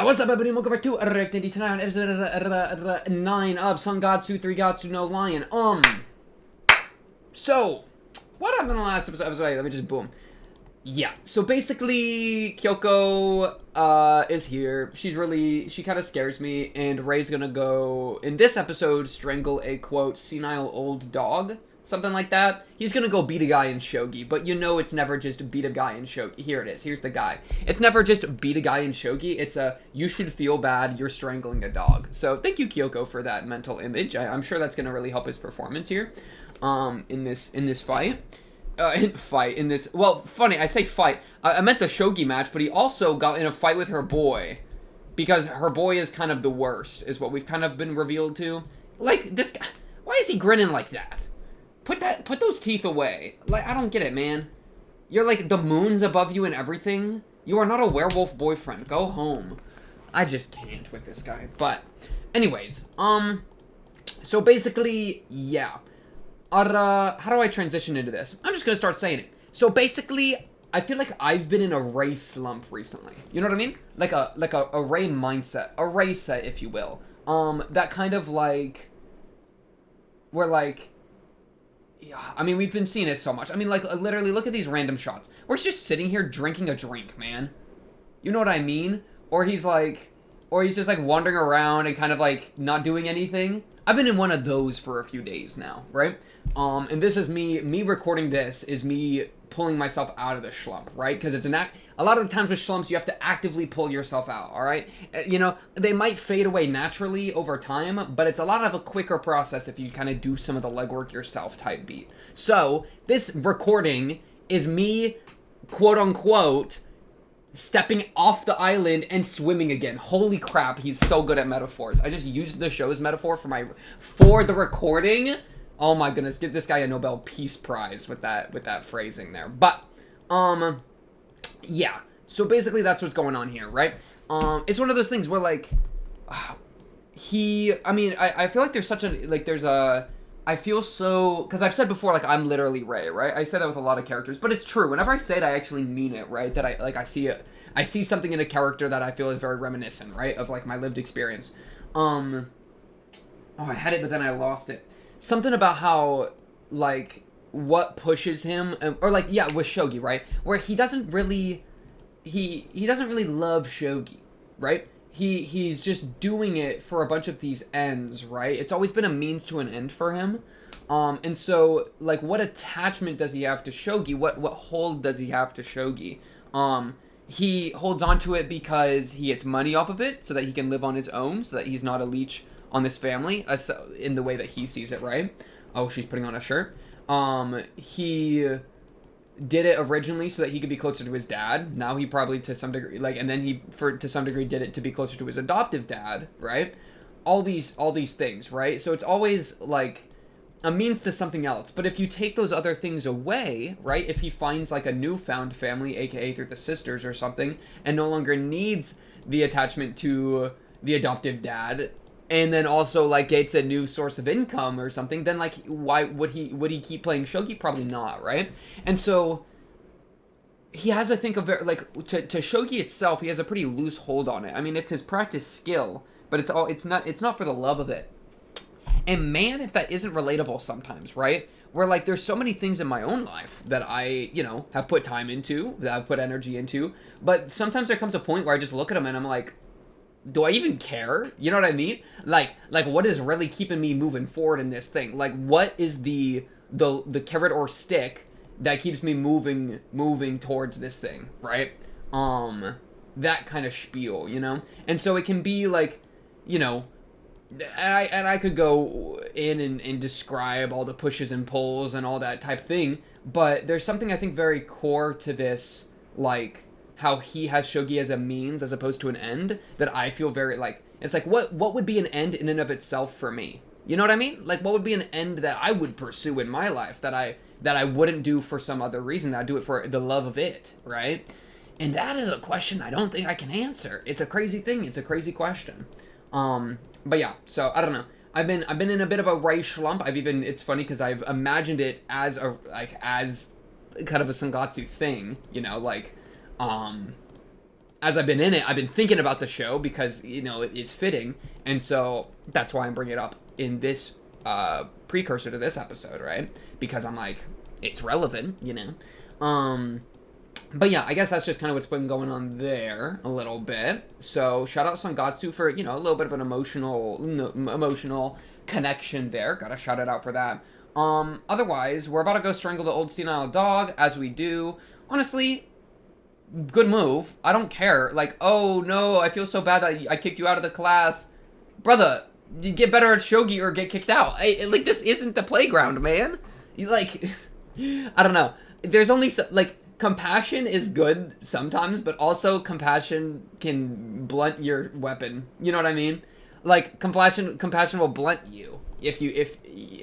What's up, everybody? Welcome back to Reacting tonight on episode 9 of Sangatsu 3 Gatsu no Lion. So, what happened in the last episode? Let me just boom. Yeah, so basically, Kyoko, is here. She kind of scares me, and Rei's gonna go, in this episode, strangle a, quote, senile old dog. Something like that. He's gonna go beat a guy in shogi, but you know it's never just beat a guy in shogi. Here it is. Here's the guy. It's never just beat a guy in shogi. It's you should feel bad, you're strangling a dog. So thank you, Kyoko, for that mental image. I'm sure that's gonna really help his performance here, in this fight. Well, funny, I say fight. I meant the shogi match, but he also got in a fight with her boy. Because her boy is kind of the worst, is what we've kind of been revealed to. Like, this guy, why is he grinning like that? Put those teeth away. Like, I don't get it, man. You're like, the moon's above you and everything. You are not a werewolf boyfriend. Go home. I just can't with this guy. But, anyways, so basically, yeah. How do I transition into this? I'm just gonna start saying it. So basically, I feel like I've been in a Rei slump recently. You know what I mean? Like a Rei mindset. A Rei set, if you will. That kind of like, where like, yeah, I mean, we've been seeing it so much. I mean, like, literally, look at these random shots. We're just sitting here drinking a drink, man. You know what I mean? Or he's just, like, wandering around and kind of, like, not doing anything. I've been in one of those for a few days now, right? And this is me recording this is me pulling myself out of the schlump, right? Because it's a lot of the times with schlumps, you have to actively pull yourself out, all right? You know, they might fade away naturally over time, but it's a lot of a quicker process if you kind of do some of the legwork yourself type beat. So, this recording is me, quote-unquote, stepping off the island and swimming again. Holy crap, he's so good at metaphors. I just used the show's metaphor for the recording. Oh my goodness, give this guy a Nobel Peace Prize with that phrasing there. But, yeah, so basically that's what's going on here, right? It's one of those things where, like, I feel like there's such a, like, I feel so, because I've said before, like, I'm literally Rei, right? I say that with a lot of characters, but it's true. Whenever I say it, I actually mean it, right? That I see something in a character that I feel is very reminiscent, right? Of, like, my lived experience. Oh, I had it, but then I lost it. Something about how, like, what pushes him, or, like, yeah, with shogi, right? Where he doesn't really, he doesn't really love shogi, right? He's just doing it for a bunch of these ends, right? It's always been a means to an end for him. And so, like, what attachment does he have to shogi? What hold does he have to shogi? He holds on to it because he gets money off of it so that he can live on his own, so that he's not a leech on this family, in the way that he sees it, right? Oh, she's putting on a shirt. He did it originally so that he could be closer to his dad. Now he probably, to some degree, like, and then he, to some degree, did it to be closer to his adoptive dad, right? All these things, right? So it's always, like, a means to something else. But if you take those other things away, right? If he finds, like, a newfound family, aka through the sisters or something, and no longer needs the attachment to the adoptive dad, and then also, like, gets a new source of income or something, then, like, why would he keep playing shogi? Probably not, right? And so he has, I think, a very, like, to shogi itself, he has a pretty loose hold on it. I mean, it's his practice skill, but it's not for the love of it. And man, if that isn't relatable sometimes, right? Where, like, there's so many things in my own life that I, you know, have put time into, that I've put energy into, but sometimes there comes a point where I just look at them and I'm like, do I even care? You know what I mean? Like what is really keeping me moving forward in this thing? Like, what is the carrot or stick that keeps me moving towards this thing, right? That kind of spiel, you know? And so it can be like, you know, and I could go in and describe all the pushes and pulls and all that type of thing, but there's something I think very core to this, like, how he has shogi as a means as opposed to an end, that I feel very, like, it's like, what would be an end in and of itself for me? You know what I mean? Like, what would be an end that I would pursue in my life that I wouldn't do for some other reason, that I'd do it for the love of it, right? And that is a question I don't think I can answer. It's a crazy thing. It's a crazy question. But yeah, so I don't know. I've been in a bit of a Rei slump. It's funny because I've imagined it as as kind of a Sangatsu thing, you know, like, as I've been in it, I've been thinking about the show because, you know, it's fitting. And so that's why I'm bringing it up in this precursor to this episode, right? Because I'm like, it's relevant, you know? But yeah, I guess that's just kind of what's been going on there a little bit. So shout out Sangatsu for, you know, a little bit of an emotional connection there. Gotta shout it out for that. Otherwise, we're about to go strangle the old senile dog, as we do. Honestly, good move. I don't care. Like, oh no, I feel so bad that I kicked you out of the class. Brother, you get better at shogi or get kicked out. Like, this isn't the playground, man. You, like, I don't know. There's only, like, compassion is good sometimes, but also compassion can blunt your weapon. You know what I mean? Like, compassion will blunt you.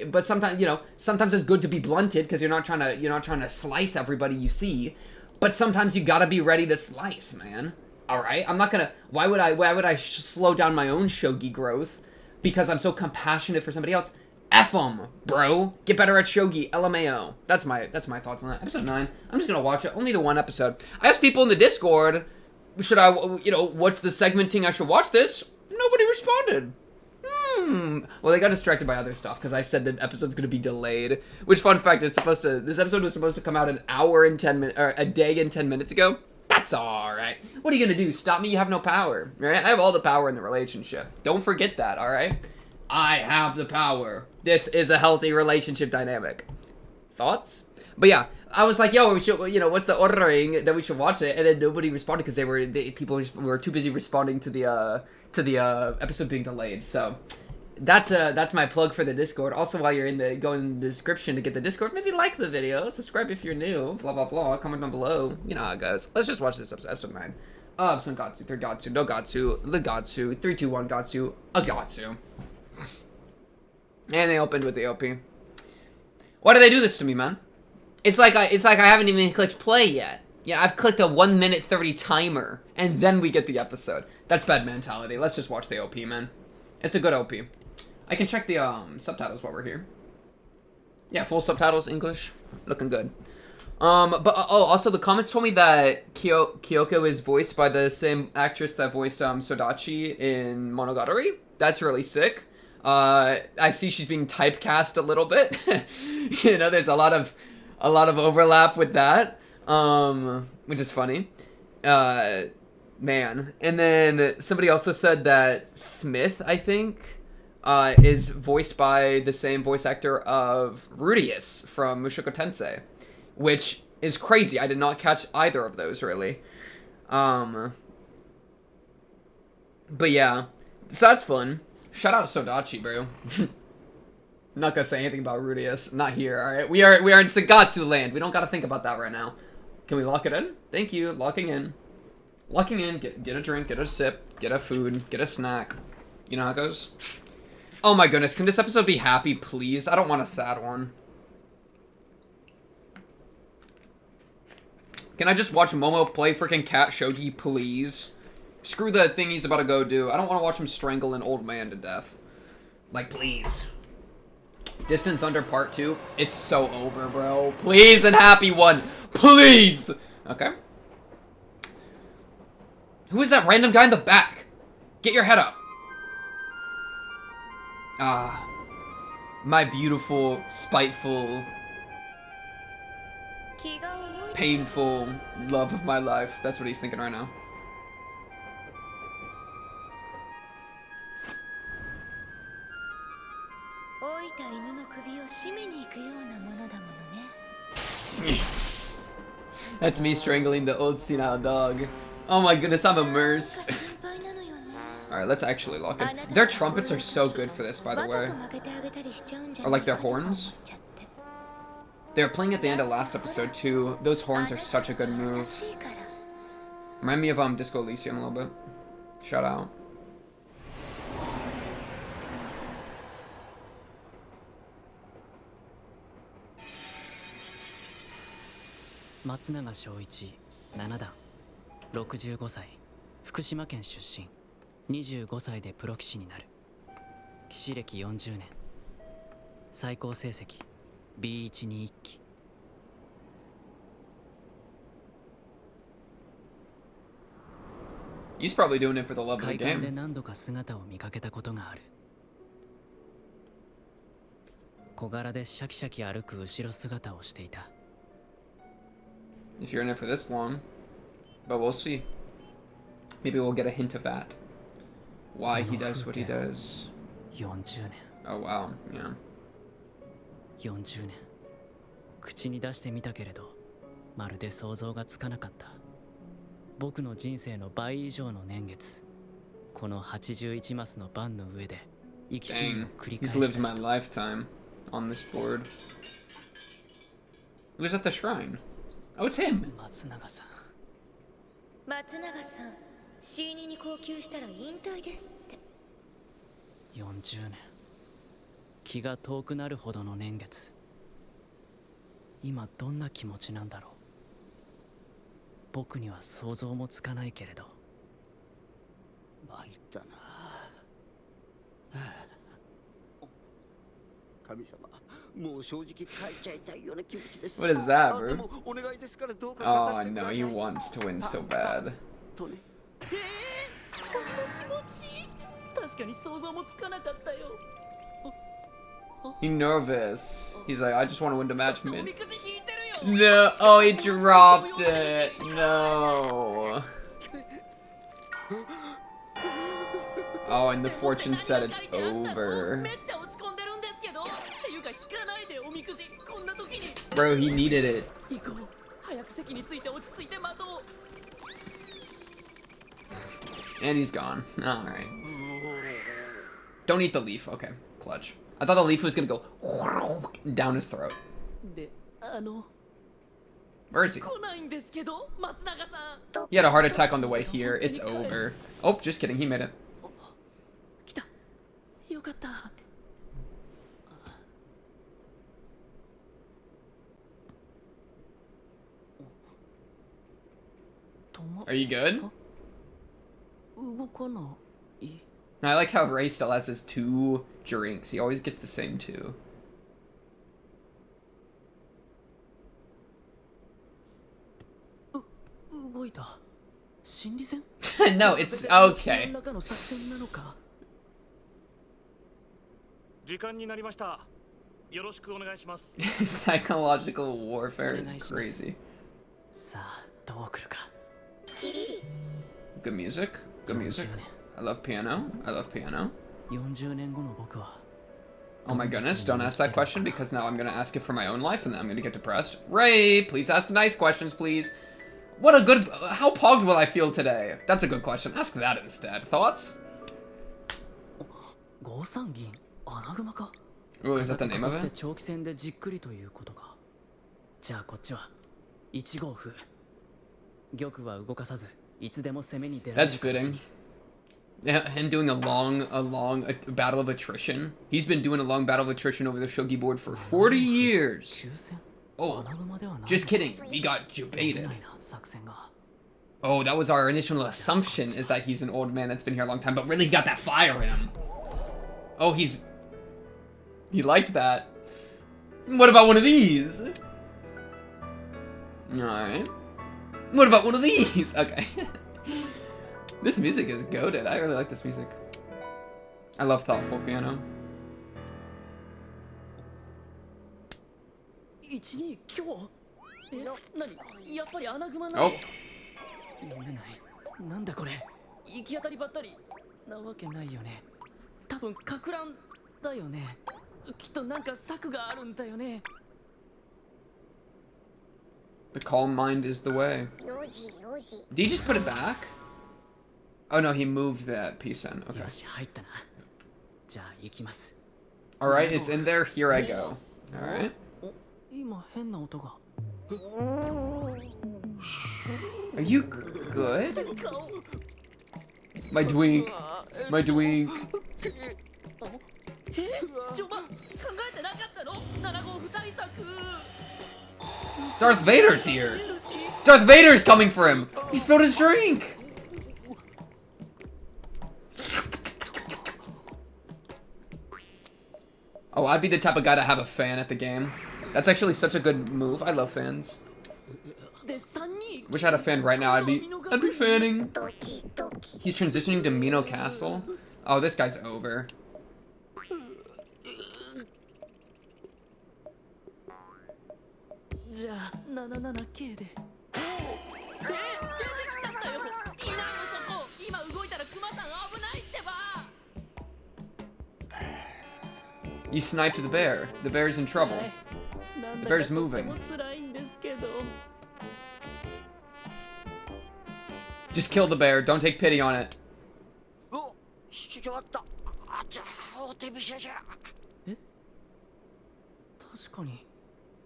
But sometimes, you know, sometimes it's good to be blunted because you're not trying to slice everybody you see. But sometimes you gotta be ready to slice, man. All right, I'm not gonna. Why would I slow down my own shogi growth because I'm so compassionate for somebody else? F 'em, bro. Get better at shogi. LMAO. That's my thoughts on that. Episode 9. I'm just gonna watch it. Only the one episode. I asked people in the Discord, should I, you know, what's the segmenting I should watch this? Nobody responded. Well, they got distracted by other stuff because I said the episode's gonna be delayed. Which, fun fact, this episode was supposed to come out an hour and 10 minutes, or a day and 10 minutes ago. That's alright. What are you gonna do? Stop me? You have no power, right? I have all the power in the relationship. Don't forget that, alright? I have the power. This is a healthy relationship dynamic. Thoughts? But yeah, I was like, yo, we should, you know, what's the ordering that we should watch it? And then nobody responded because people were too busy responding to the episode being delayed. So that's my plug for the Discord. Also, while you're go in the description to get the Discord, maybe like the video, subscribe if you're new, blah blah blah, comment down below. You know how it goes. Let's just watch this episode 9 of Sangatsu, third Gatsu, no Gatsu, the Gatsu, 3, 2, 1 Gatsu, a Gatsu. And they opened with the OP. Why do they do this to me, man? It's like I haven't even clicked play yet. Yeah, I've clicked a 1 minute 30 timer, and then we get the episode. That's bad mentality. Let's just watch the OP, man. It's a good OP. I can check the subtitles while we're here. Yeah, full subtitles, English. Looking good. Also the comments told me that Kyoko is voiced by the same actress that voiced Sodachi in Monogatari. That's really sick. I see she's being typecast a little bit. You know, there's a lot of overlap with that. Which is funny. Man. And then somebody also said that Smith, I think, is voiced by the same voice actor of Rudius from Mushoku Tensei, which is crazy. I did not catch either of those, really. But yeah. So that's fun. Shout out Sodachi, bro. Not gonna say anything about Rudius. Not here, alright? We are in Sagatsu land. We don't gotta think about that right now. Can we lock it in? Thank you. Locking in. Locking in. Get a drink, get a sip, get a food, get a snack. You know how it goes? Oh my goodness, can this episode be happy, please? I don't want a sad one. Can I just watch Momo play freaking cat shogi, please? Screw the thing he's about to go do. I don't want to watch him strangle an old man to death. Like, please. Distant Thunder Part 2. It's so over, bro. Please, an happy one. Please! Okay. Who is that random guy in the back? Get your head up. Ah. My beautiful, spiteful, painful love of my life. That's what he's thinking right now. That's me strangling the old senile dog. Oh my goodness, I'm immersed. Alright, let's actually lock in. Their trumpets are so good for this, by the way. Or like their horns. They were playing at the end of last episode too. Those horns are such a good move. Remind me of Disco Elysium a little bit. Shout out. Matsunaga Shoichi, 7段、65歳、福島県出身、25歳でプロ棋士になる。棋士歴40年。最高成績 B1 に1期。He's probably doing it for the love of the 会館で game. 何度か姿を見かけたことがある。小柄でシャキシャキ歩く後ろ姿をしていた。 If you're in it for this long. But we'll see. Maybe we'll get a hint of that. Why he does what he does. 40年。 Oh wow, yeah. 40年。口に出してみたけれど、まるで想像がつかなかった。僕の人生の倍以上の年月、この81マスの盤の上で生き死にを Dang, 繰り返 he's した lived 人。 my lifetime on this board. Who's at the shrine? Oh, it's him. 松永さん。松永さん、C2に降級したら引退ですって。40年。気が遠くなるほどの年月。今どんな気持ちなんだろう。僕には想像もつかないけれど。参ったな。神様、もう正直書いちゃいたいような気持ちです。 What is that, で bro? もお願いですからどうか Oh 勝たせてく no, ださい。 he wants to win so bad. とね。そんな気持ち。確かに想像もつかなかったよ。 He's nervous. He's like, I just want to win the match お mid. みくじ引いてるよ。 No, oh, he dropped it. No. Oh, and the fortune said it's over. めっちゃ落ち込んでるんですけど。っていうか引かないでおみくじ。こんな時に。 Bro, he needed it. 行こう。早く席について落ち着いて待とう。 And he's gone. Alright. Don't eat the leaf. Okay, clutch. I thought the leaf was gonna go down his throat. で、Where is he? 来ないんですけど、松永さん。 He had a heart attack on the way here. It's over. Oh, just kidding. He made it. 来た。よかった。Are you good? 動かない。 I like how Ray still has his 2 drinks. He always gets the same 2. 動いた。心理戦 No, it's okay. 何らかの作戦なのか。時間になりました。よろしくお願いします。 Psychological warfare is crazy. さあ、どう来るか。 Good music. Good music. I love piano. I love piano. 40年後の僕は。 Oh my goodness, don't ask that question because now I'm gonna ask it for my own life and then I'm gonna get depressed. Ray, please ask nice questions, please. What a good... How pogged will I feel today? That's a good question. Ask that instead. Thoughts? 5三銀、穴熊か。 Ooh, is that the name of 戦って it? 長期戦でじっくりということか。じゃあこっちは1五歩。玉は動かさず、いつでも攻めに出られる That's fitting. Yeah, him doing a long battle of attrition. He's been doing a long battle of attrition over the shogi board for 40 years. 抽選 Oh, 穴熊ではない。 just kidding. He got 出 debated. ないな、作戦が。 Oh, that was our initial assumption, is that he's an old man that's been here a long time, but really he got that fire in him. Oh, he liked that. What about one of these? Alright. What about one of these? Okay. This music is goated. I really like this music. I love thoughtful piano. 1、2、今日何やっぱり穴熊な Oh. い。読めない。なんだこれ。行き当たりばったり。なわけないよね。多分、か乱だよね。きっとなんか策があるんだよね。 The calm mind is the way. Did he just put it back? Oh no, he moved that piece in. Okay. よし、入ったな。じゃあ、行きます。 Alright, it's in there. Here I go. Alright. お、今変な音が。 Are you good? 顔。 My dweek. My dweek. 序盤考えてなかったの ?7 号不対策。 Darth Vader's here. Darth Vader's coming for him. He spilled his drink. Oh, I'd be the type of guy to have a fan at the game. That's actually such a good move. I love fans. で、3人。 Wish I had a fan right now. I'd be fanning. He's transitioning to Mino Castle. Oh, this guy's over. You sniped the bear. The bear's in trouble. The bear's moving. Just kill the bear. Don't take pity on it. お、引き終わった。あちゃ、お手飛車じゃ。確かに。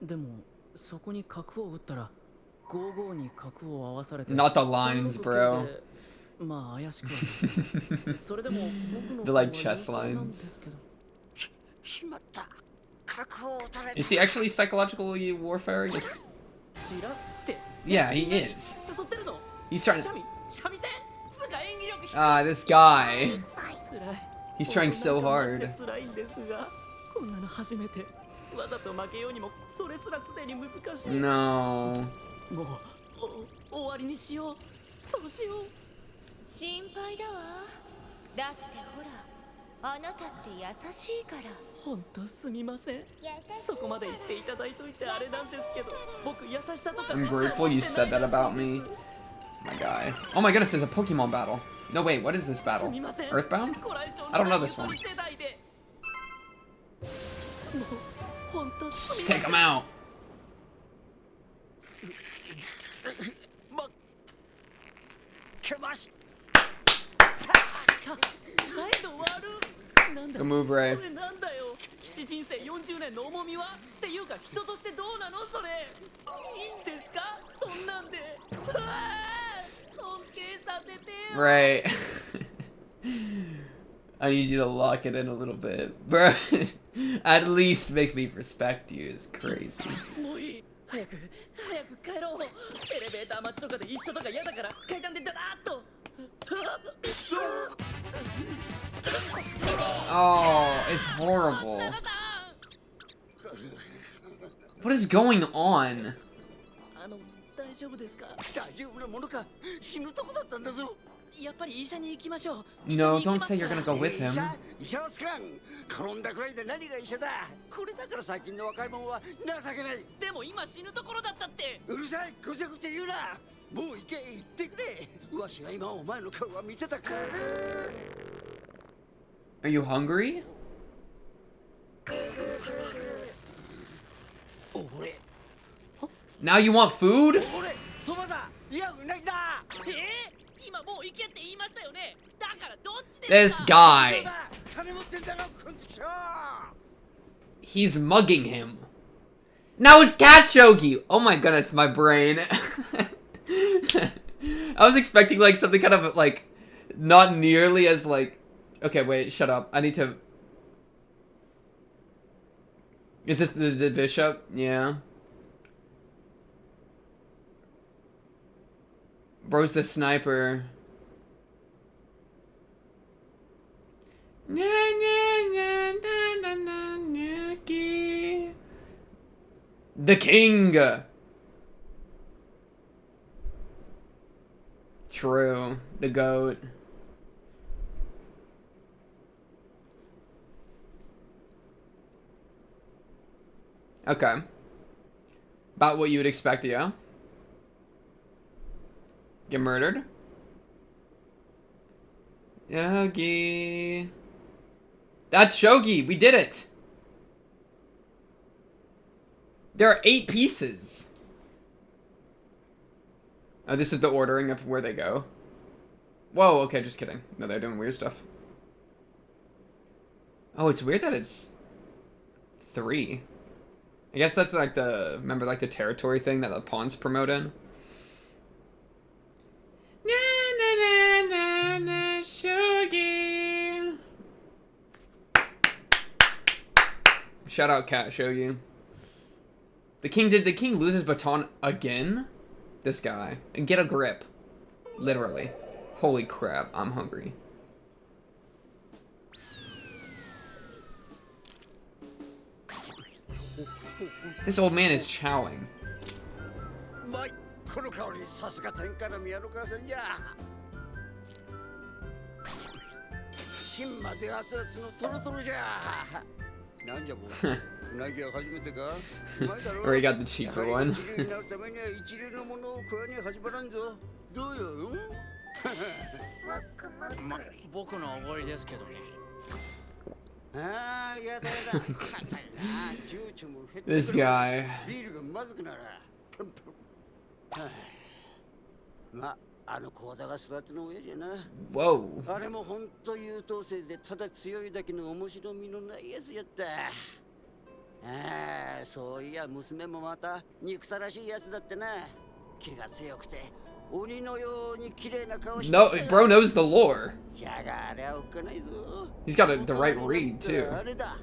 でもそこに角を打ったら55に角を合わされて Not the lines, bro. まあ怪しくはそれでも僕の The like chess lines. しまった。角を打たれた。Is he actually psychologically warfaring? It's... Yeah, he is. He's trying to... Ah, this guy. He's trying so hard. No. 心配だわ。だってほら、あなたって優しいから。本当すみません。そこまで言っていただいといてあれなんですけど、僕優しさとか I'm grateful you said that about me. My guy. Oh my goodness, there's a Pokemon battle. No, wait, what is this battle? Earthbound? I don't know this one. Take him out. Good move, Ray. 騎士人生40年の重みはっていうか人としてどうなのそれいいんですかそんなんで尊敬させてよ Right. I need you to lock it in a little bit. Bro, at least make me respect you is crazy. もういい早く帰ろうエレベーター待ちとかで一緒とか嫌だから階段でダダーッと Oh, it's horrible. What is going on? 大丈夫ですか大丈夫なものか。死ぬとこだったんだぞ。やっぱり医者に行きましょう No, don't say you're gonna go with him. 医者はつかん。転んだくらいで何が医者だ。これだから最近の若い者は情けない。でも今死ぬところだったってうるさい、ぐちゃぐちゃ言うな。もう行け、行ってくれ。わしは今お前の顔は見てたか。Are you hungry? おぼれ。 Now you want food? おぼれ、そばだ。いや、うなぎだ。今もう行けって言いましたよねだからどっち This guy. 金持ってんだろ、こんちくしょう。 He's mugging him. Now it's Cat Shogi. Oh my goodness, my brain. I was expecting like something kind of like not nearly as like. Okay, wait, shut up. I need to. Is this the bishop? Yeah. Bro's the sniper. The king. True. The goat. Okay. About what you would expect, yeah? Get murdered? Shogi. That's Shogi! We did it! There are 8 pieces! Oh, this is the ordering of where they go. Whoa, okay, just kidding. No, they're doing weird stuff. Oh, it's weird that it's 3. I guess that's like the, remember like the territory thing that the pawns promote in? Shogi. Shout out Cat Shogi. Did the king lose his baton again? This guy. And get a grip. Literally. Holy crap, I'm hungry. This old man is chowing. この香りさすが天下の宮の母さんじゃ。新まで熱々のトロトロじゃ。なんじゃもう。うなぎは初めてか。うまいだろ。 Or he got the cheaper one. 一流になるためには一流のものを食わねえ始まらんぞ。どうよ。僕のおごりですけどね。ああ、やだやだ。硬いな。情緒も減ってくる。 This guy. ビールがまずくなら。はあ、まあ、あの子だが育ての親じゃな。 Whoa. あれも本当優等生でただ強いだけの面白みのないやつやった。ああ、そういや娘もまた憎たらしいやつだってな。気が強くて鬼のように綺麗な顔して。 No, bro knows the lore. じゃがあれはおっかないぞ。 He's got the right read too. あれだ。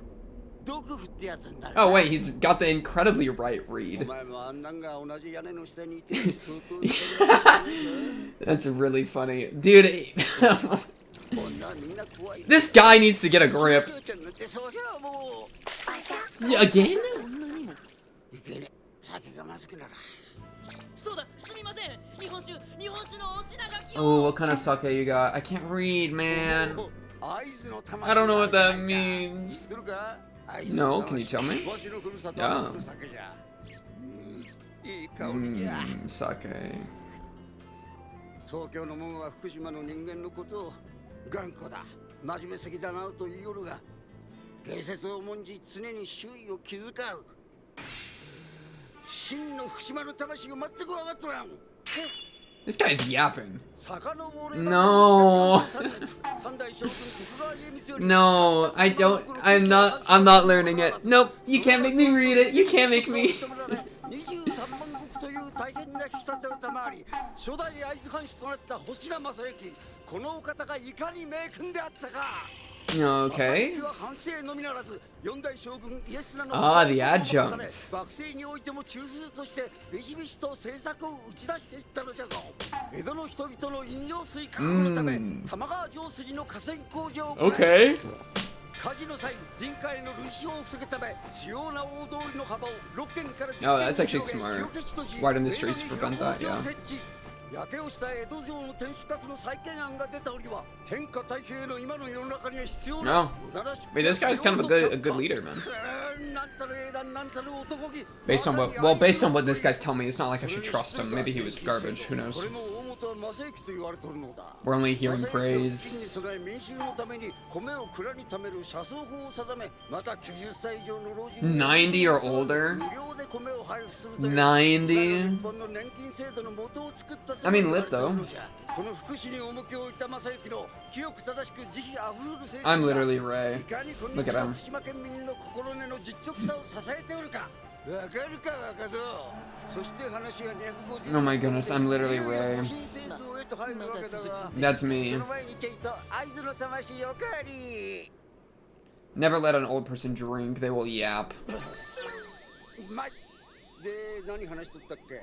毒婦ってやつになる。 Oh wait, he's got the incredibly right お read. 前もあんなんが同じ屋根の下にいて相当。 That's really funny, dude. 女みんな怖い。 This guy needs to get a grip. ちゃんなんてそりゃもう。 Again? いけね。酒がまずくなら。そうだ、すみません。日本酒のお品書き Oh, を。 what kind of sake you got? I can't read, man. 合図の魂。 I don't know what that means. 知ってるか？ No, can you tell me? わしのふるさと Yeah. 会津の酒じゃ。いい香りじゃ。 Sake. 東京の者は福島の人間のことを頑固だ、真面目すぎだなと言いよるが、礼節を重んじ常に周囲を気遣う。真の福島の魂が全く分かっとらん。 This guy's yapping. 遡れば No. 三代将軍徳川家光より No, I don't. I'm not learning it. Nope, you can't make me read it. You can't make me. 23万石という大変な引き立てを賜り、初代会津藩主となった星名正幸、このお方がいかに名君であったか。 Okay. 正幸は藩政のみならず、四代将軍家綱の Ah, the adjunct. 幕政においても中枢としてビシビシと政策を打ち出していったのじゃぞ。江戸の人々の飲用水確保のため、玉川上水の河川工事を行い、 Okay. 火事の際、臨海への類似を防ぐため、主要な大通りの幅を6軒から10 Oh, 軒 that's に actually 広げ smart. 火消しとし Widen the streets to prevent that, 米の yeah. 設置。焼けをした江戸城の天守閣の再建案が出た折は、天下太平の今の世の中には必要な No. 無駄な出 Wait, this guy's kind of a good leader, man. なんたる英断なんたる男気。 Based on what this guy's telling me, it's not like I should trust him. Maybe he was garbage. Who knows? これも大元は正幸と言われとるのだ。 We're only hearing 正幸は praise. 飢饉に備え民衆のために米を蔵に貯める車窓法を定め、また90歳以上の老人に90 or older? 無料で米を配布するという 90? 日本の年金制度の元を作ったと I mean, 言われ lit ている though. のじゃ。この福祉に重きを置いた正幸の清く正しく慈悲あふれる精 I'm 神が literally Ray. いかにこん Look に at ちは him. 福島県民の心根の実直さを支えておるか。わかるか若造。そして話は250 Oh my goodness, I'm literally Ray. 新戦争へと入るわけだが、 That's me. その前にちょいと会津の魂おかわり。 Never let an old person drink. They will yap. まい。で、何話しとったっけ。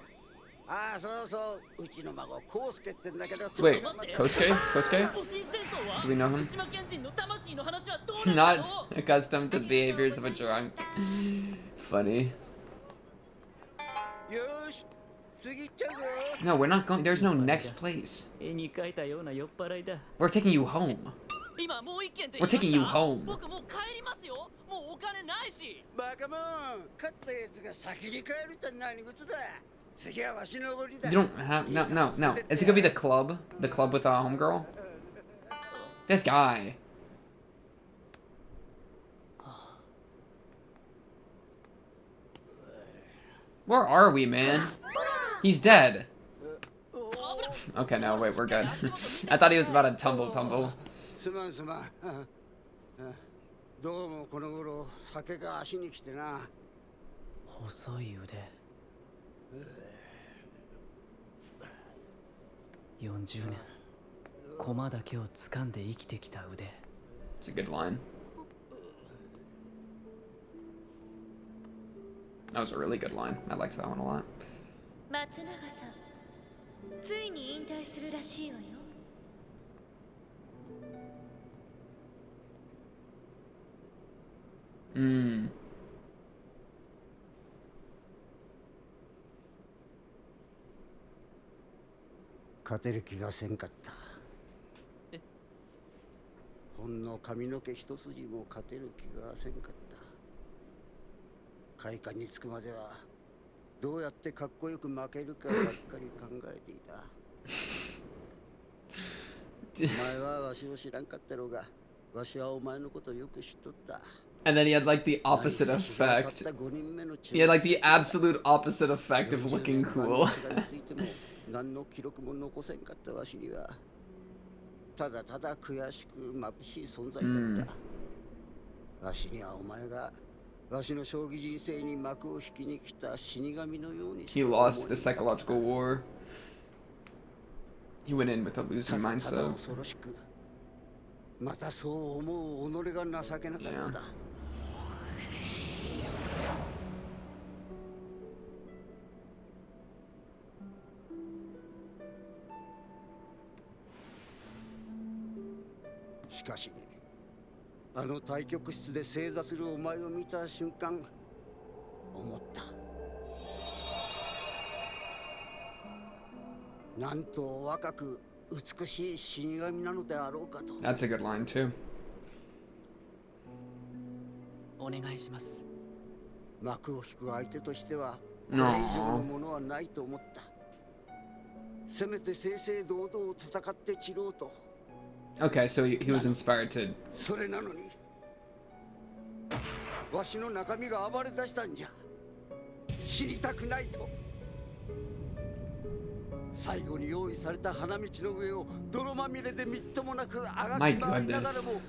ああ、そうそう、うちの孫、コウスケってんだけど。 Wait, Kosuke? Kosuke? 戊辰戦争は Do we know him? 福島県人の魂の話はどうなるん Not だろう accustomed to the behaviors of a drunk. Funny. よーし、次行っちゃうぞ。 No, we're not going. There's no next place. 絵に描いたような酔っ払いだ。 We're taking you home. 今もう一件で We're taking you home. 僕もう帰りますよ。もうお金ないし。バカモン、勝ったやつが先に帰るって何事だ。次はわしのおごりだ。 You don't have. No, no, no. Is it gonna be the club? The club with a homegirl? This guy. Where are we, man? He's dead. Okay, no, wait, we're good. I thought he was about to tumble. すまんすまん。どうもこの頃酒が足に来てな。細い腕。40年。駒だけを掴んで生きてきた腕。 It's a good line. That was a really good line. I liked that one a lot. 松永さん、ついに引退するらしいわよ。勝てる気がせんかった。ほんの髪の毛一筋も勝てる気がせんかった。会館に着くまではどうやってかっこよく負けるかばっかり考えていた。お前はわしを知らんかったろうが、わしはお前のことよく知っとった。 And then he had like the opposite effect. He had like the absolute opposite effect of looking cool. 何の記録も残せんかったわしにはただただ悔しく眩しい存在だった。わしにはお前がわしの将棋人生に幕を引きに来た死神のように。 He lost the psychological war. He went in with a losing mindset. 恐ろしくまたそう思う己が情けなかった。Yeah. しかしあの対局室で正座するお前を見た瞬間思った。なんと若く美しい死神なのであろうかと。 That's a good line too. お願いします。幕を引く相手としてはこれ以上のものはないと思った。せめて正々堂々戦って散ろうと。 Okay, so he was inspired to. それなのにわしの中身が暴れ出したんじゃ。死にたくないと。最後に用意された花道の上を泥まみれでみっともなくあがき回りながらも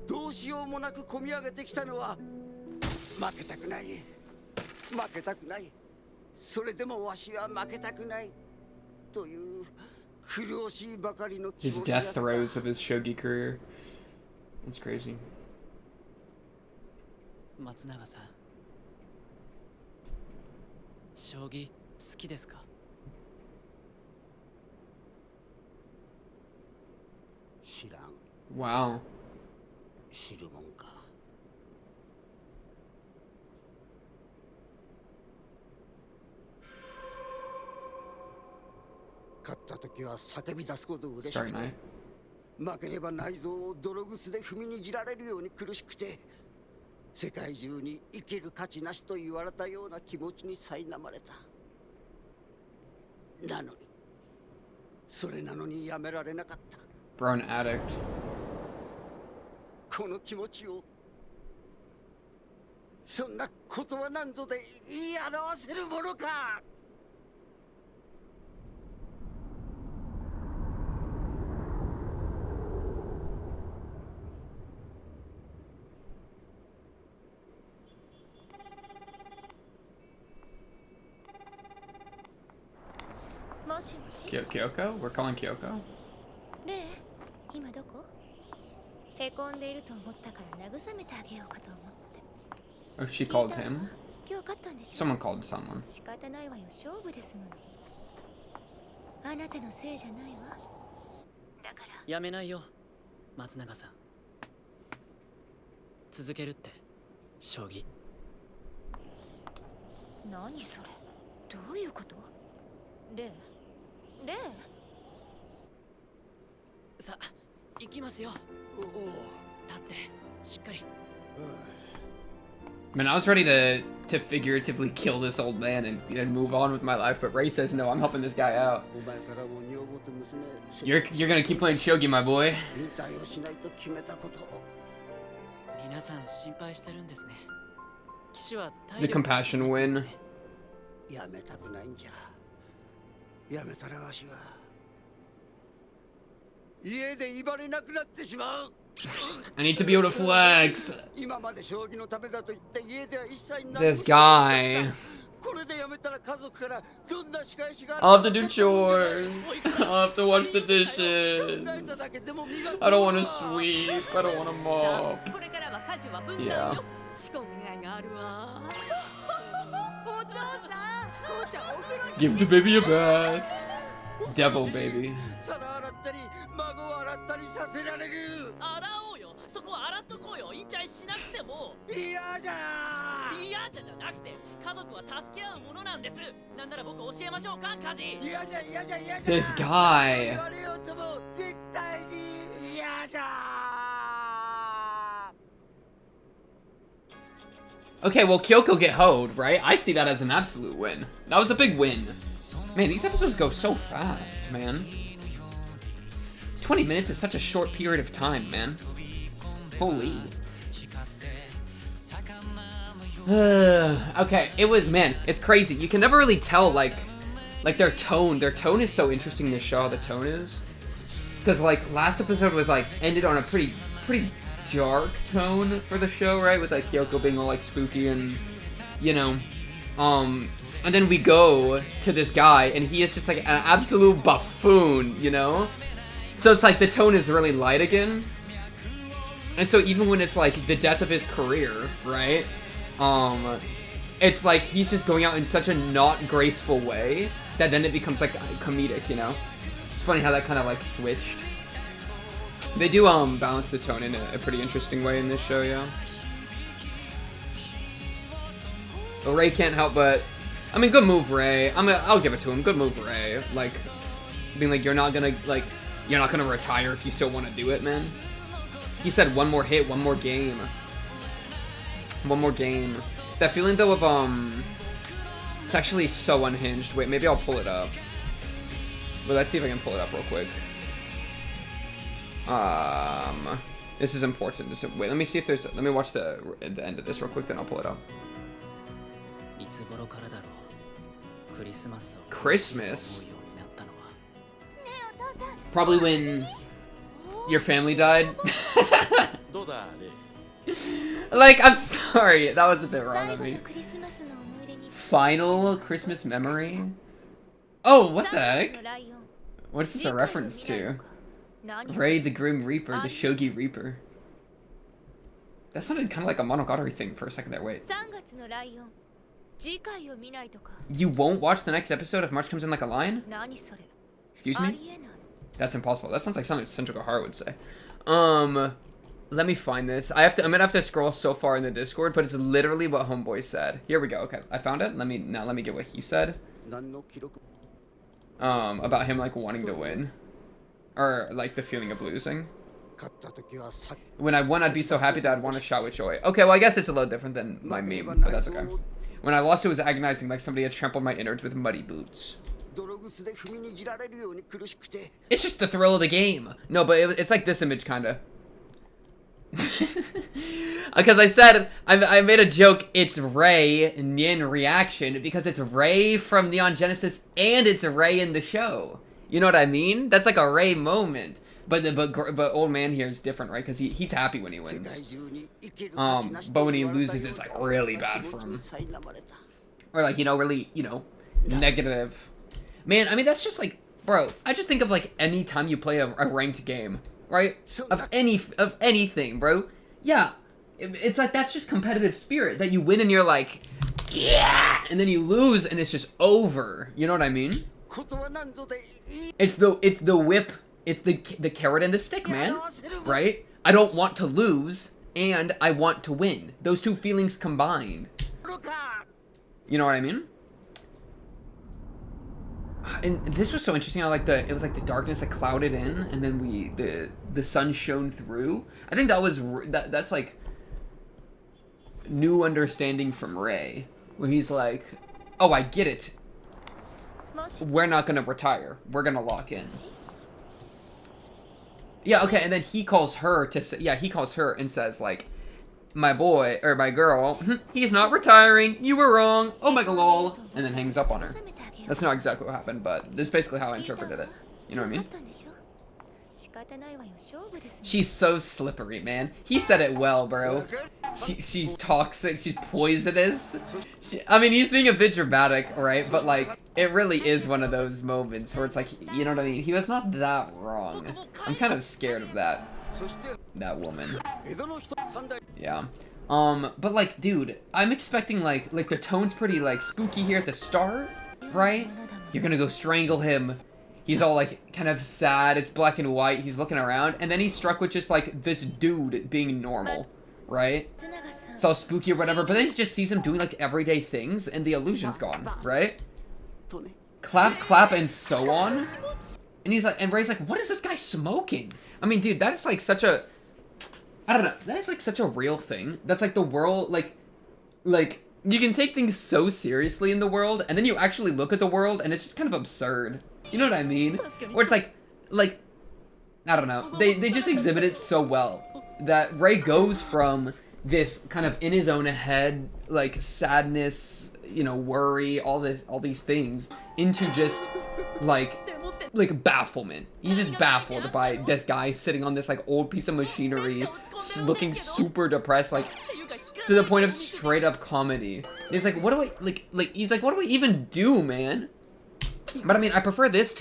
どうしようもなく込み上げてきたのは負けたくない、負けたくない、それでもわしは負けたくないという苦しいばかりの気 His 持ちだった。 death throes of his shogi career. That's crazy. 松永さん、将棋好きですか？知らん。 Wow. 知るもんか。勝った時は叫び出すほど嬉しく Sorry, て night. 負ければ内臓を泥ぐすで踏みにじられるように苦しくて世界中に生きる価値なしと言われたような気持ちに苛まれた。なのにそれなのにやめられなかった。 Bro, an addict. この気持ちをそんな言葉なんぞで言い表せるものか。もしもし。 Kyoko? We're calling Kyoko? レイ、今どこ？へこんでいると思ったから慰めてあげようかと思って。 Oh, she called him? 今日勝ったんでしょ？ Someone called someone. 仕方ないわよ、勝負ですもの。あなたのせいじゃないわ。だからやめないよ、松永さん。続けるって、将棋。何それ？どういうこと？レイ、レイ。さあ、行きますよ。おお、立ってしっかり。 Man, I was ready to figuratively kill this old man and move on with my life, but Ray says no, I'm helping this guy out. お前からも女房と娘 You're gonna keep playing shogi, my boy. 引退をしないと決めたこと。皆さん心配してるんですね。騎士は The compassion win. やめたくないんじゃ。やめたらわしは家で威張れなくなってしまう。 I need to be able to flex. 今まで将棋のためだと言って家では一切何も This guy. これでやめたら家族からどんな仕返しが I'll have to do chores. I'll have to wash the dishes. I don't want to sweep. I don't want to mop. これからは家事は分担 Yeah. よ。仕込みがいがあるわ。お父さん、こうちゃんお風呂に。 Give the baby a bath. Devil baby. 皿洗ったり孫を洗ったりさせられる。洗おうよ、そこは洗っとこうよ。引退しなくても。嫌じゃ嫌じゃなくて、家族は助け合うものなんです。なんなら僕教えましょうか、家事。嫌じゃ嫌じゃ嫌じゃ This guy. 言われようとも絶対に嫌じゃ。Okay, well, Kyoko get hoed, right? I see that as an absolute win. That was a big win. Man, these episodes go so fast, man. 20 minutes is such a short period of time, man. Holy. Okay, it was, man, it's crazy. You can never really tell, like their tone. Their tone is so interesting to show how the tone is. Because, like, last episode was, like, ended on a pretty dark tone for the show, right? With, like, Kyoko being all, like, spooky and, you know, and then we go to this guy, and he is just, like, an absolute buffoon, you know? So it's, like, the tone is really light again. And so even when it's, like, the death of his career, right? It's, like, he's just going out in such a not graceful way that then it becomes, like, comedic, you know? It's funny how that kind of, like, switched. They do, balance the tone in a pretty interesting way in this show, yeah. But Ray can't help but... I mean, good move, Ray. I'll give it to him. Good move, Ray. Like, being like, you're not gonna retire if you still want to do it, man. He said one more hit, one more game. One more game. That feeling, though, of, it's actually so unhinged. Wait, maybe I'll pull it up. But let's see if I can pull it up real quick. This is important. Wait, let me see if there's... Let me watch the end of this real quick, then I'll pull it up. Christmas? Probably when your family died. Like, I'm sorry. That was a bit wrong of me. Final Christmas memory? Oh, what the heck? What is this a reference to? Ray the Grim Reaper, the Shogi Reaper. That sounded kind of like a Monogatari thing for a second there. Wait. You won't watch the next episode if March comes in like a lion? Excuse me? That's impossible. That sounds like something Central Gahara would say. Let me find this. I'm gonna have to scroll so far in the Discord, but it's literally what Homeboy said. Here we go. Okay, I found it. Let me get what he said. About him like wanting to win. Or like the feeling of losing. When I won, I'd be so happy that I'd want to shout with joy. Okay, well I guess it's a little different than my meme, but that's okay. When I lost, it was agonizing, like somebody had trampled my innards with muddy boots. It's just the thrill of the game. No, but it's like this image, kinda. Because I said, I made a joke, it's Ray Nien reaction, because it's Ray from Neon Genesis, and it's Ray in the show. You know what I mean? That's like a Ray moment. But old man here is different, right? Because he's happy when he wins. But when he loses, it's like really bad for him. Or like, you know, really, you know, negative. Man, I mean, that's just like, bro, I just think of like any time you play a ranked game, right? Of anything, bro. Yeah, it's like, that's just competitive spirit, that you win and you're like, yeah, and then you lose and it's just over. You know what I mean? It's the whip. It's the carrot and the stick, man. Right? I don't want to lose, and I want to win. Those two feelings combined. You know what I mean? And this was so interesting. It was like the darkness that clouded in, and then the sun shone through. I think that's like new understanding from Ray, where he's like, oh, I get it. We're not gonna retire. We're gonna lock in. Yeah, okay, and then he calls her to say, yeah, he calls her and says, like, my boy, or my girl, he's not retiring, you were wrong, oh my god, lol, and then hangs up on her. That's not exactly what happened, but this is basically how I interpreted it. You know what I mean? She's so slippery, man. He said it well, bro. She's toxic, she's poisonous. I mean, he's being a bit dramatic, right? But, like, it really is one of those moments where it's like, you know what I mean? He was not that wrong. I'm kind of scared of that woman. Yeah. But, like, dude, I'm expecting, like the tone's pretty, like, spooky here at the start, right? You're gonna go strangle him. He's all, like, kind of sad. It's black and white. He's looking around. And then he's struck with just, like, this dude being normal, right? It's all spooky or whatever. But then he just sees him doing, like, everyday things. And the illusion's gone, right? Clap, clap, and so on. And he's like, and Ray's like, what is this guy smoking? I mean, dude, that is, like, such a... I don't know. That is, like, such a real thing. That's, like, the world, like... like, you can take things so seriously in the world, and then you actually look at the world, and it's just kind of absurd. You know what I mean? Where it's like, I don't know. They just exhibit it so well that Ray goes from this kind of in his own head, like, sadness, you know, worry, all these things, into just, like bafflement. He's just baffled by this guy sitting on this, like, old piece of machinery, looking super depressed, like, to the point of straight up comedy. He's like, what do I, he's like, what do I even do, man? But I mean, I prefer this,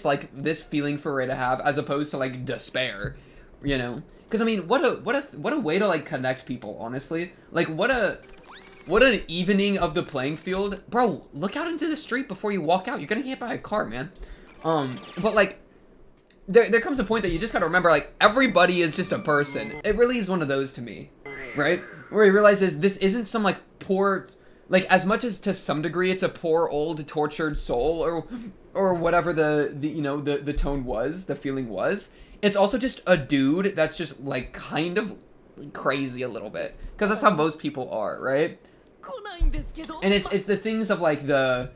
like, this feeling for Ray to have, as opposed to, like, despair, you know? Because I mean, what a way to, like, connect people, honestly. Like, what an evening of the playing field. Bro, look out into the street before you walk out. You're gonna get hit by a car, man. But, like, there comes a point that you just gotta remember, like, everybody is just a person. It really is one of those to me, right? Where he realizes this isn't some, like, poor, like, as much as to some degree it's a poor old tortured soul, or whatever the tone was, the feeling was. It's also just a dude that's just, like, kind of crazy a little bit, because that's how most people are, right? And it's the things of, like, the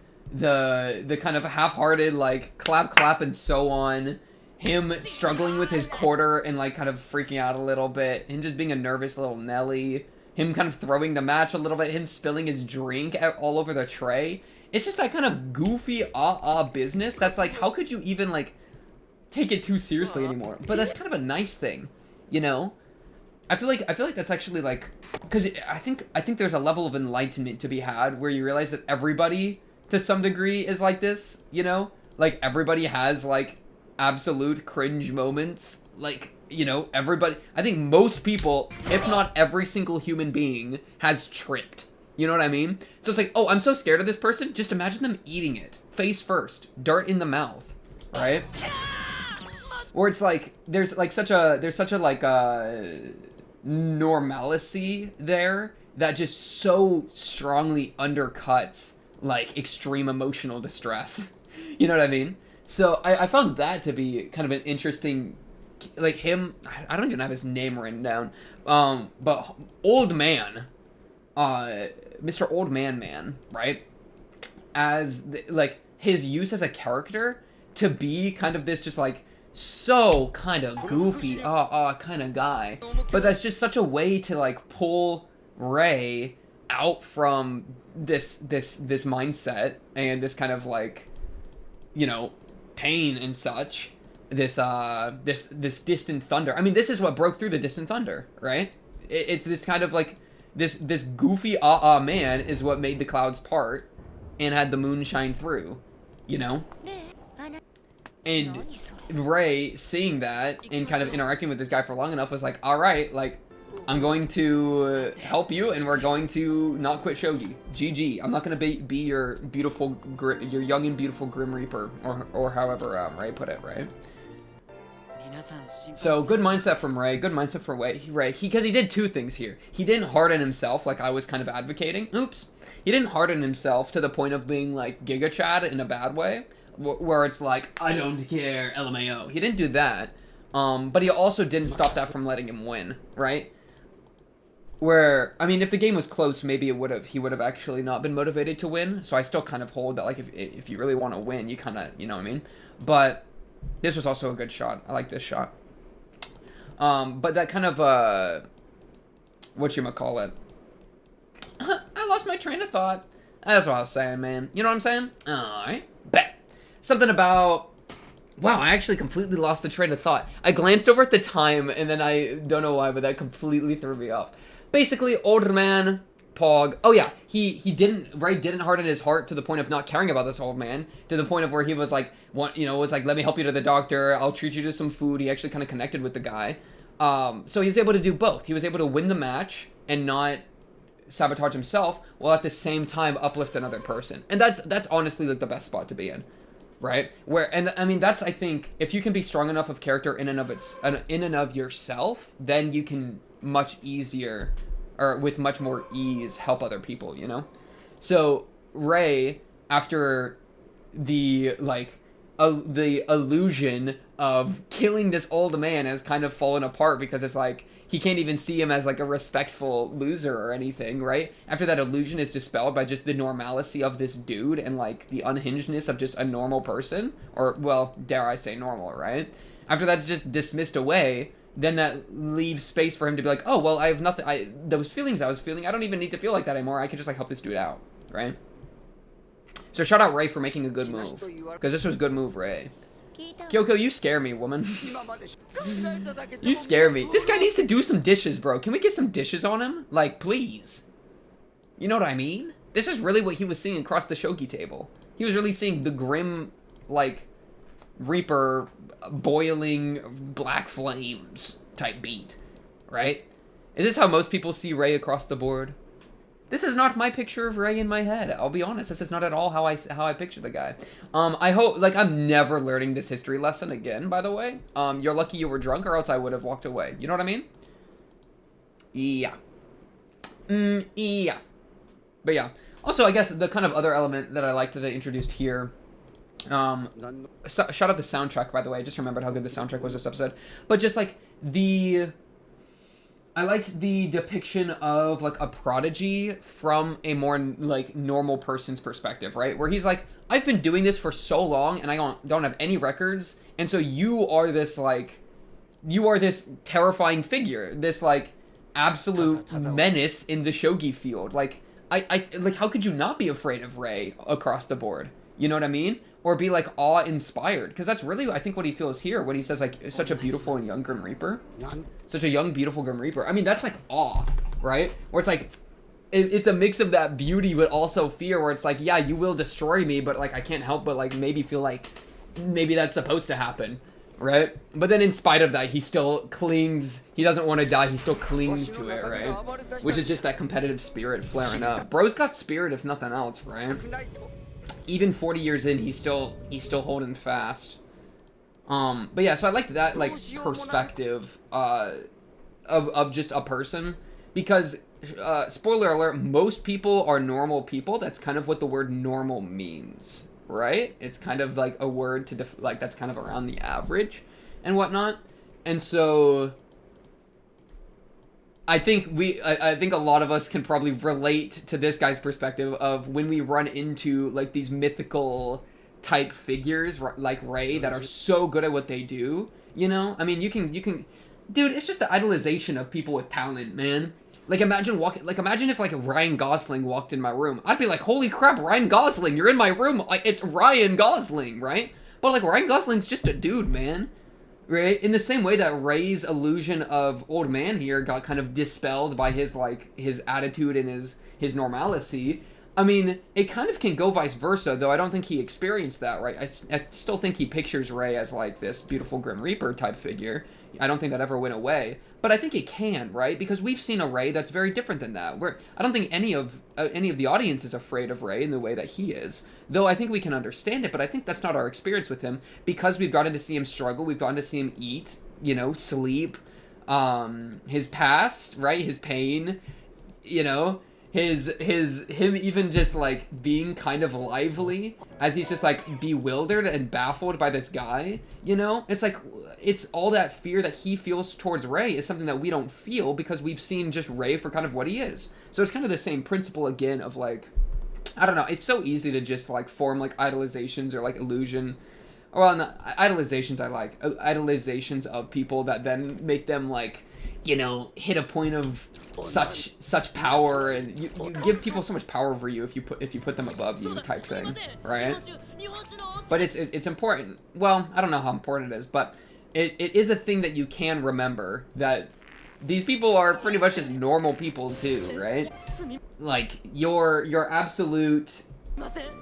kind of half-hearted, like, clap and so on, him struggling with his quarter and, like, kind of freaking out a little bit, him just being a nervous little Nelly, him kind of throwing the match a little bit, him spilling his drink all over the tray. It's just that kind of goofy business that's like, how could you even, like, take it too seriously anymore? But that's kind of a nice thing, you know? I feel like that's actually, like, because I think there's a level of enlightenment to be had where you realize that everybody to some degree is like this, you know? Like, everybody has, like, absolute cringe moments. Like, you know, everybody, I think most people, if not every single human being, has tripped. You know what I mean? So it's like, oh, I'm so scared of this person. Just imagine them eating it, face first, dart in the mouth, right? Or it's like, there's such a like normalcy there that just so strongly undercuts, like, extreme emotional distress. You know what I mean? So I found that to be kind of an interesting, like, him, I don't even have his name written down, but Old Man, Mr. Old Man, right? As, like, his use as a character to be kind of this just, like, so kind of goofy, kind of guy. But that's just such a way to, like, pull Ray out from this mindset and this kind of, like, you know, pain and such. This distant thunder. I mean, this is what broke through the distant thunder, right? It's this kind of, like, this goofy man is what made the clouds part and had the moon shine through, you know? And Ray, seeing that and kind of interacting with this guy for long enough, was like, all right, like, I'm going to help you, and we're going to not quit shogi. GG. I'm not going to be your beautiful, your young and beautiful Grim Reaper, or however Ray put it, right? So, good mindset from Ray, good mindset for Ray, because he did two things here. He didn't harden himself like I was kind of advocating. Oops. He didn't harden himself to the point of being, like, Giga Chad in a bad way, where it's like, I don't care, LMAO. He didn't do that, but he also didn't stop that from letting him win, right? Where, I mean, if the game was close, maybe he would have actually not been motivated to win, so I still kind of hold that, like, if you really want to win, you kind of, you know what I mean? But this was also a good shot. I like this shot. But that kind of, whatchamacallit? I lost my train of thought. That's what I was saying, man. You know what I'm saying? Alright. Bet. Something about... Wow, I actually completely lost the train of thought. I glanced over at the time, and then I don't know why, but that completely threw me off. Basically, older man, Pog. Oh yeah, Ray didn't harden his heart to the point of not caring about this old man, to the point of where he was like, was like, let me help you to the doctor, I'll treat you to some food. He actually kind of connected with the guy. So he was able to do both. He was able to win the match and not sabotage himself, while at the same time uplift another person. And that's honestly, like, the best spot to be in. Right? And I mean, that's, I think, if you can be strong enough of character in and of yourself, then you can much easier, or with much more ease, help other people, you know? So, Ray, after the, like, the illusion of killing this old man has kind of fallen apart, because it's like, he can't even see him as like a respectful loser or anything, right? After that illusion is dispelled by just the normalcy of this dude and like the unhingedness of just a normal person, or well, dare I say normal, right? After that's just dismissed away, then that leaves space for him to be like, oh, well, I have nothing, those feelings I was feeling, I don't even need to feel like that anymore. I can just like help this dude out, right? So shout out Ray for making a good move, because this was a good move, Ray. Kyoko, you scare me, woman. You scare me. This guy needs to do some dishes, bro. Can we get some dishes on him? Like, please. You know what I mean? This is really what he was seeing across the shogi table. He was really seeing the grim, like, Reaper boiling black flames type beat, right? Is this how most people see Ray across the board? This is not my picture of Ray in my head. I'll be honest. This is not at all how I picture the guy. I hope, like, I'm never learning this history lesson again, by the way. You're lucky you were drunk or else I would have walked away. You know what I mean? Yeah. Yeah. But yeah. Also, I guess the kind of other element that I liked that they introduced here, shout out the soundtrack, by the way. I just remembered how good the soundtrack was this episode. But just, like, I liked the depiction of, like, a prodigy from a more, like, normal person's perspective, right? Where he's like, I've been doing this for so long, and I don't have any records, and so you are this, like, terrifying figure. This, like, absolute menace in the shogi field. Like, like, how could you not be afraid of Ray across the board? You know what I mean? Or be, like, awe-inspired. Because that's really, I think, what he feels here when he says, like, such a beautiful and young Grim Reaper. Such a young, beautiful Grim Reaper. I mean, that's, like, awe, right? Where it's, like, it's a mix of that beauty, but also fear, where it's, like, yeah, you will destroy me, but, like, I can't help but, like, maybe feel like maybe that's supposed to happen, right? But then in spite of that, he still clings. He doesn't want to die. He still clings to it, right? Which is just that competitive spirit flaring up. Bro's got spirit, if nothing else, right? Even 40 years in, he's still holding fast. But yeah, so I liked that, like, perspective of just a person, because spoiler alert, most people are normal people. That's kind of what the word normal means, right? It's kind of like a word to like that's kind of around the average and whatnot. And so I think I think a lot of us can probably relate to this guy's perspective of when we run into, like, these mythical type figures like Ray that are so good at what they do, you know? I mean, you can dude, it's just the idolization of people with talent, man. Like, imagine if, like, Ryan Gosling walked in my room. I'd be like, holy crap, Ryan Gosling, you're in my room. Like, it's Ryan Gosling, right? But, like, Ryan Gosling's just a dude, man. Right? In the same way that Ray's illusion of old man here got kind of dispelled by his, like, his attitude and his normalcy. I mean, it kind of can go vice versa, though I don't think he experienced that, right? I still think he pictures Ray as, like, this beautiful Grim Reaper type figure. I don't think that ever went away. But I think it can, right? Because we've seen a Ray that's very different than that. I don't think any of the audience is afraid of Ray in the way that he is. Though I think we can understand it, but I think that's not our experience with him. Because we've gotten to see him struggle, we've gotten to see him eat, you know, sleep, his past, right? His pain, you know, him even just, like, being kind of lively as he's just, like, bewildered and baffled by this guy, you know? It's like, it's all that fear that he feels towards Ray is something that we don't feel because we've seen just Ray for kind of what he is. So it's kind of the same principle again of, like, I don't know, it's so easy to just, like, form, like, idolizations or, like, illusion. Well, not idolizations I like. Idolizations of people that then make them, like, you know, hit a point of such power, and you give people so much power over you if you put them above you type thing, right? But it's important. Well, I don't know how important it is, but it is a thing that you can remember, that these people are pretty much just normal people too, right? Like, your absolute,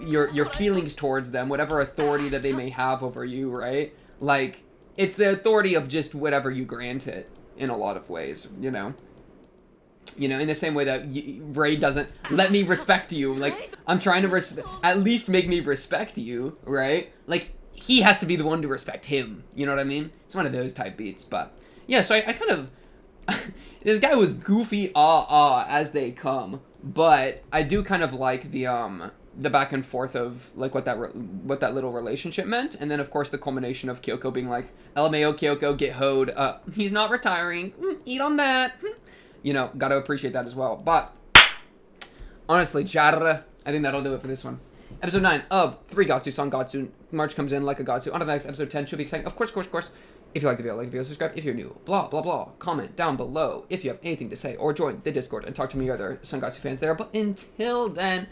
your feelings towards them, whatever authority that they may have over you, right? Like, it's the authority of just whatever you grant it in a lot of ways, you know? You know, in the same way that Ray doesn't let me respect you. Like, I'm trying to at least make me respect you, right? Like, he has to be the one to respect him. You know what I mean? It's one of those type beats. But yeah, so I kind of this guy was goofy as they come, but I do kind of like the the back and forth of like what that little relationship meant, and then of course the culmination of Kyoko being like, "LMAO Kyoko, get hoed. He's not retiring. Eat on that." You know, gotta appreciate that as well. But honestly, Jarra, I think that'll do it for this one. Episode 9 of 3 Gatsu Sangatsu. March comes in like a Gatsu. On to the next episode 10. Should be exciting. Of course. If you like the video, subscribe. If you're new, blah, blah, blah. Comment down below if you have anything to say, or join the Discord and talk to me other Sangatsu fans there. But until then,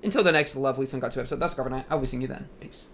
until the next lovely Sangatsu episode, that's Garvin. I will see you then. Peace.